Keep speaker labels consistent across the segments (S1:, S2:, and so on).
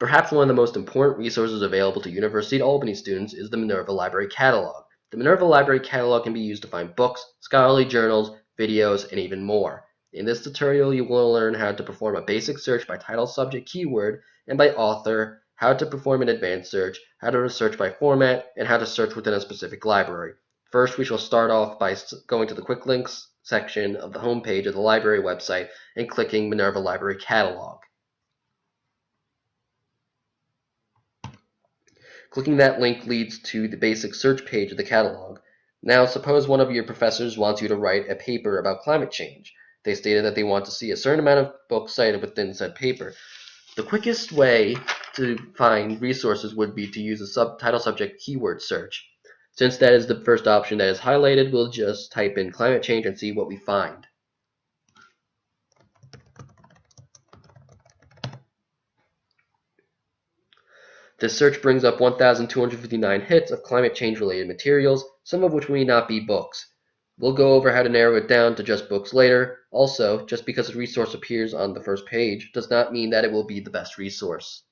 S1: Perhaps one of the most important resources available to University of Albany students is the Minerva Library Catalog. The Minerva Library Catalog can be used to find books, scholarly journals, videos, and even more. In this tutorial, you will learn how to perform a basic search by title, subject, keyword, and by author, how to perform an advanced search, how to search by format, and how to search within a specific library. First, we shall start off by going to the quick links section of the home page of the library website and clicking Minerva Library Catalog. Clicking that link leads to the basic search page of the catalog. Now, suppose one of your professors wants you to write a paper about climate change. They stated that they want to see a certain amount of books cited within said paper. The quickest way to find resources would be to use a subtitle subject keyword search. Since that is the first option that is highlighted, we'll just type in climate change and see what we find. This search brings up 1,259 hits of climate change related materials, some of which may not be books. We'll go over how to narrow it down to just books later. Also, just because a resource appears on the first page does not mean that it will be the best resource.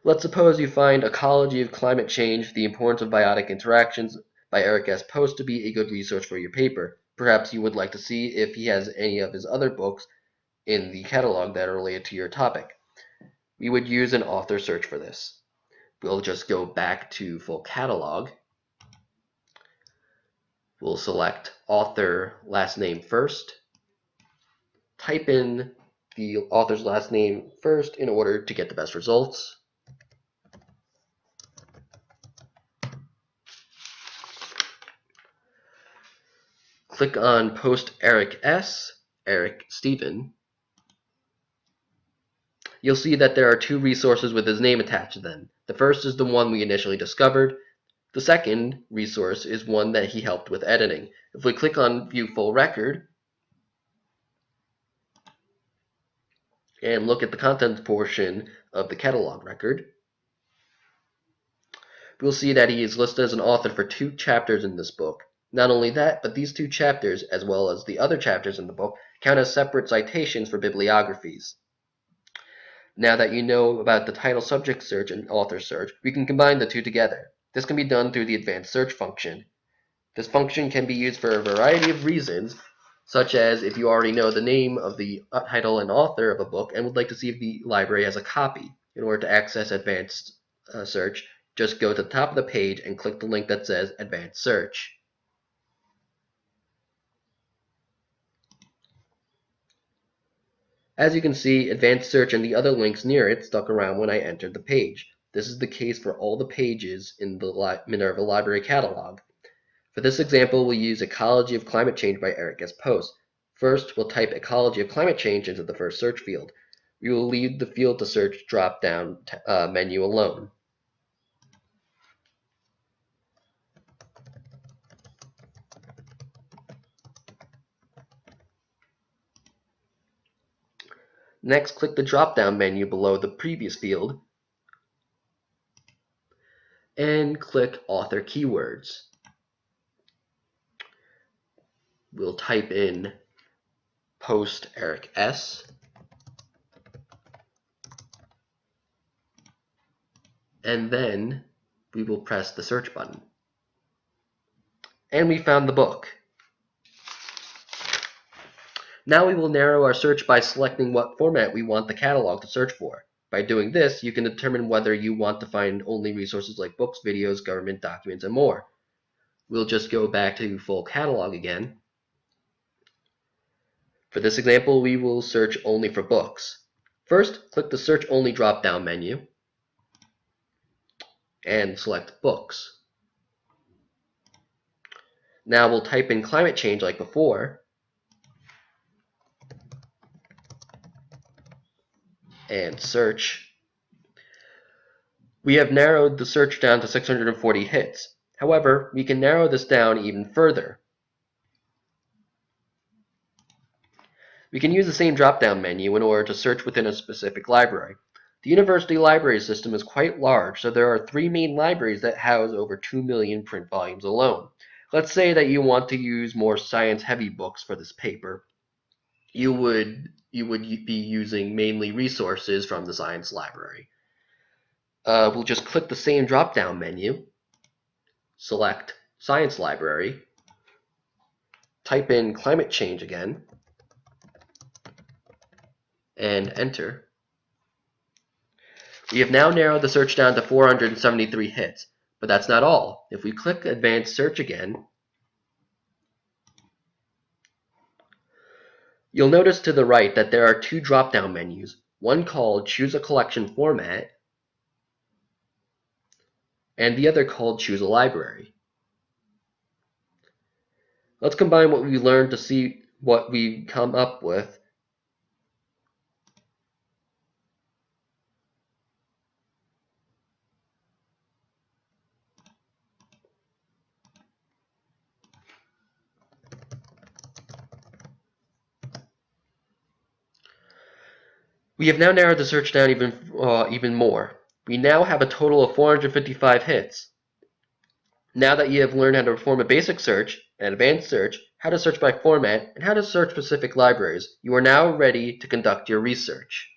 S1: Let's suppose you find Ecology of Climate Change, The Importance of Biotic Interactions by Eric S. Post to be a good resource for your paper. Perhaps you would like to see if he has any of his other books in the catalog that are related to your topic. We would use an author search for this. We'll just go back to full catalog. We'll select author last name first. Type in the author's last name first in order to get the best results. Click on Post Eric S., Eric Stephen. You'll see that there are two resources with his name attached to them. The first is the one we initially discovered. The second resource is one that he helped with editing. If we click on View Full Record and look at the contents portion of the catalog record, we'll see that he is listed as an author for 2 chapters in this book. Not only that, but these 2 chapters, as well as the other chapters in the book, count as separate citations for bibliographies. Now that you know about the title subject search and author search, we can combine the 2 together. This can be done through the advanced search function. This function can be used for a variety of reasons, such as if you already know the name of the title and author of a book and would like to see if the library has a copy. In order to access advanced search, just go to the top of the page and click the link that says Advanced Search. As you can see, Advanced Search and the other links near it stuck around when I entered the page. This is the case for all the pages in the Minerva Library Catalog. For this example, we'll use Ecology of Climate Change by Eric S. Post. First, we'll type Ecology of Climate Change into the first search field. We will leave the field to search drop-down menu alone. Next, click the drop-down menu below the previous field and click Author Keywords. We'll type in Post Eric S. and then we will press the search button. And we found the book. Now we will narrow our search by selecting what format we want the catalog to search for. By doing this, you can determine whether you want to find only resources like books, videos, government documents, and more. We'll just go back to full catalog again. For this example, we will search only for books. First, click the Search Only drop-down menu and select Books. Now we'll type in climate change like before and search. We have narrowed the search down to 640 hits. However, we can narrow this down even further. We can use the same drop-down menu in order to search within a specific library. The university library system is quite large, so there are 3 main libraries that house over 2 million print volumes alone. Let's say that you want to use more science-heavy books for this paper. You would you would be using mainly resources from the science library. We'll just click the same drop-down menu, select Science Library, type in climate change again, and enter. We have now narrowed the search down to 473 hits, but that's not all. If we click Advanced Search again, you'll notice to the right that there are two drop-down menus, one called Choose a Collection Format, and the other called Choose a Library. Let's combine what we learned to see what we come up with. We have now narrowed the search down even more. We now have a total of 455 hits. Now that you have learned how to perform a basic search, an advanced search, how to search by format, and how to search specific libraries, you are now ready to conduct your research.